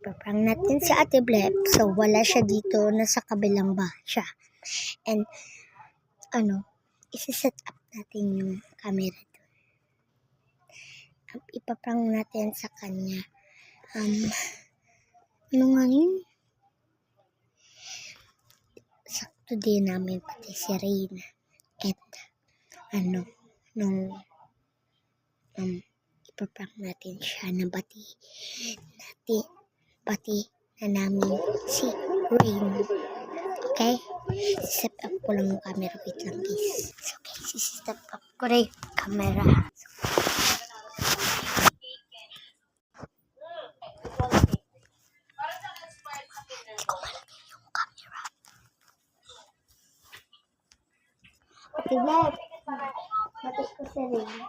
Ipaprank natin si Ate Blep. So, wala siya dito. Nasa kabilang bahay siya. And, isi-set up natin yung camera doon. Ipaprank natin sa kanya. Sakto din namin pati si Reyna. At, ipaprank natin siya na bati na namin si Reyna. Okay? Set up ko lang yung camera. Wait lang guys. Okay, set up ko rin yung camera. Hindi ko malagay yung camera. Ate Blep, batis ko si Reyna.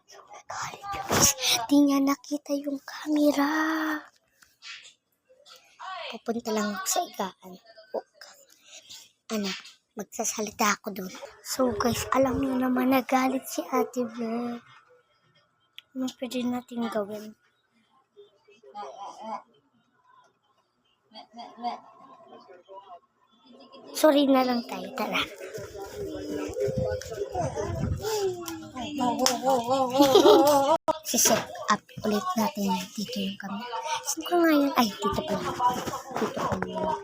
So, nagalit niya guys. Di niya nakita yung camera. Pupunta lang ako sa igaan. Magsasalita ako doon. So guys, alam niyo naman nagalit si Ate Blep. Anong pwede natin gawin? Sorry na lang tayo. Tara. Siset up ulit natin dito yung camera. Saan ko nga yun? Ay, dito pala. Dito pala.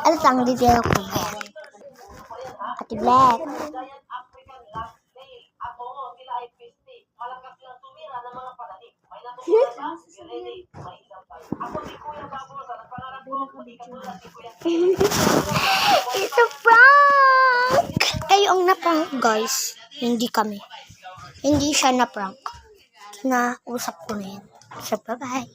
Alam lang, dito ako. Ate Blep. It's a prank! Kayo ang na-prank, guys. Hindi kami. Hindi siya na-prank. Kinausap ko na yun. So, bye-bye.